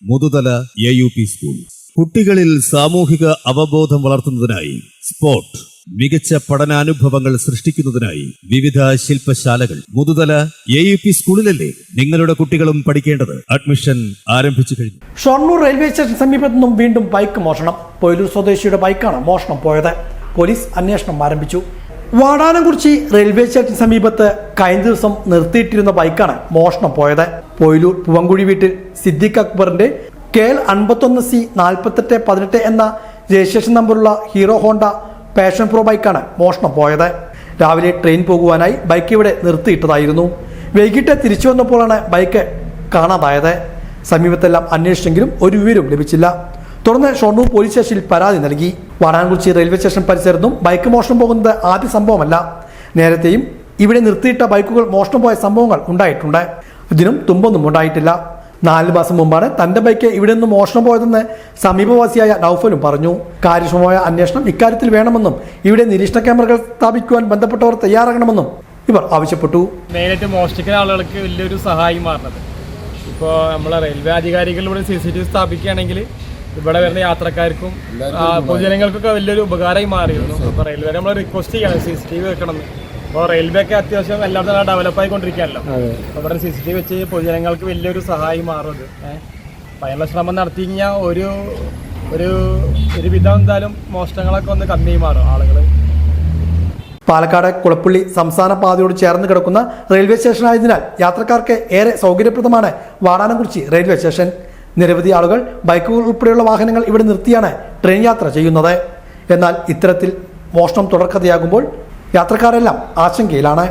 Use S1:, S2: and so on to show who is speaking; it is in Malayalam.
S1: Muthuthala AUP school. കുട്ടികളിൽ സാമൂഹിക അവബോധം വളർത്തുന്നതിനായി സ്പോർട്ട്, മികച്ച പഠനാനുഭവങ്ങൾ സൃഷ്ടിക്കുന്നതിനായി വിവിധ ശില്പശാലകൾ. മുതുതല AUP സ്കൂളിലല്ലേ നിങ്ങളുടെ കുട്ടികളും പഠിക്കേണ്ടത്? അഡ്മിഷൻ ആരംഭിച്ചു കഴിഞ്ഞു.
S2: ഷൊർണൂർ റെയിൽവേ സ്റ്റേഷൻ സമീപത്തു നിന്നും വീണ്ടും ബൈക്ക് മോഷണം. പൊയിലൂർ സ്വദേശിയുടെ ബൈക്കാണ് മോഷണം പോയത്. പോലീസ് അന്വേഷണം ആരംഭിച്ചു. വാടാനംകുറിച്ചി റെയിൽവേ സ്റ്റേഷൻ സമീപത്ത് കഴിഞ്ഞ ദിവസം നിർത്തിയിട്ടിരുന്ന ബൈക്കാണ് മോഷണം പോയത്. പൊയിലൂർ പൂവങ്കുഴി വീട്ടിൽ സിദ്ദിഖ് അക്ബറിന്റെ KL 51C 4818 എന്ന രജിസ്ട്രേഷൻ നമ്പറുള്ള ഹീറോ ഹോണ്ട പാഷൻ പ്രോ ബൈക്കാണ് മോഷണം പോയത്. രാവിലെ ട്രെയിൻ പോകുവാനായി ബൈക്ക് ഇവിടെ നിർത്തിയിട്ടതായിരുന്നു. വൈകിട്ട് തിരിച്ചു വന്നപ്പോഴാണ് ബൈക്ക് കാണാതായത്. സമീപത്തെല്ലാം അന്വേഷിച്ചെങ്കിലും ഒരു വിവരവും ലഭിച്ചില്ല. തുടർന്ന് ഷൊർണൂർ പോലീസ് സ്റ്റേഷനിൽ പരാതി നൽകി. വാടാനംകുറിച്ചി റെയിൽവേ സ്റ്റേഷൻ പരിസരത്തും ബൈക്ക് മോഷണം പോകുന്നത് ആദ്യ സംഭവമല്ല. നേരത്തെയും ഇവിടെ നിർത്തിയിട്ട ബൈക്കുകൾ മോഷണം പോയ സംഭവങ്ങൾ ഉണ്ടായിട്ടുണ്ട്. ഇതിനും തുമ്പൊന്നും ഉണ്ടായിട്ടില്ല. 4 മാസം മുമ്പാണ് തന്റെ ബൈക്ക് ഇവിടെ നിന്ന് മോഷണം പോയതെന്ന് സമീപവാസിയായ നൌഫലും പറഞ്ഞു. കാര്യക്ഷമമായ അന്വേഷണം ഇക്കാര്യത്തിൽ വേണമെന്നും ഇവിടെ നിരീക്ഷണ ക്യാമറകൾ സ്ഥാപിക്കുവാൻ ബന്ധപ്പെട്ടവർ തയ്യാറാകണമെന്നും ഇവർ ആവശ്യപ്പെട്ടു.
S3: മെയിനായിട്ട് മോഷ്ടിക്കുന്ന ആളുകൾക്ക് വലിയൊരു സഹായം മാറുന്നത് ഇപ്പോൾ നമ്മളെ റെയിൽവേ അധികാരികളിലൂടെ CCTV സ്ഥാപിക്കുകയാണെങ്കിൽ ഇവിടെ വരുന്ന യാത്രക്കാർക്കും പൊതുജനങ്ങൾക്കൊക്കെ വലിയൊരു ഉപകാരമായി മാറിയിരുന്നു. ഇപ്പോൾ റെയിൽവേ നമ്മൾ റിക്വസ്റ്റ് ചെയ്യണം CCTV വെക്കണം. അപ്പോൾ റെയിൽവേ ഒക്കെ അത്യാവശ്യം എല്ലായിടത്തും ഡെവലപ്പ് ആയിക്കൊണ്ടിരിക്കുകയല്ലോ. അപ്പോൾ ഇവിടെ CCTV വെച്ച് പൊതുജനങ്ങൾക്ക് വലിയൊരു സഹായം മാറും. അപ്പോൾ അതിനുള്ള ശ്രമം നടത്തി കഴിഞ്ഞാൽ ഒരു വിധം എന്തായാലും മോഷണങ്ങളൊക്കെ ഒന്ന് കമ്മി മാറും ആളുകൾ.
S2: പാലക്കാട് കുളപ്പള്ളി സംസ്ഥാന പാതയോട് ചേർന്ന് കിടക്കുന്ന റെയിൽവേ സ്റ്റേഷനായതിനാൽ യാത്രക്കാർക്ക് ഏറെ സൗകര്യപ്രദമാണ് വാടാനംകുറിച്ചി റെയിൽവേ സ്റ്റേഷൻ. നിരവധി ആളുകൾ ബൈക്കുകൾ ഉൾപ്പെടെയുള്ള വാഹനങ്ങൾ ഇവിടെ നിർത്തിയാണ് ട്രെയിൻ യാത്ര ചെയ്യുന്നത്. എന്നാൽ ഇത്തരത്തിൽ മോഷണം തുടർക്കഥയാകുമ്പോൾ യാത്രക്കാരെല്ലാം ആശങ്കയിലാണ്.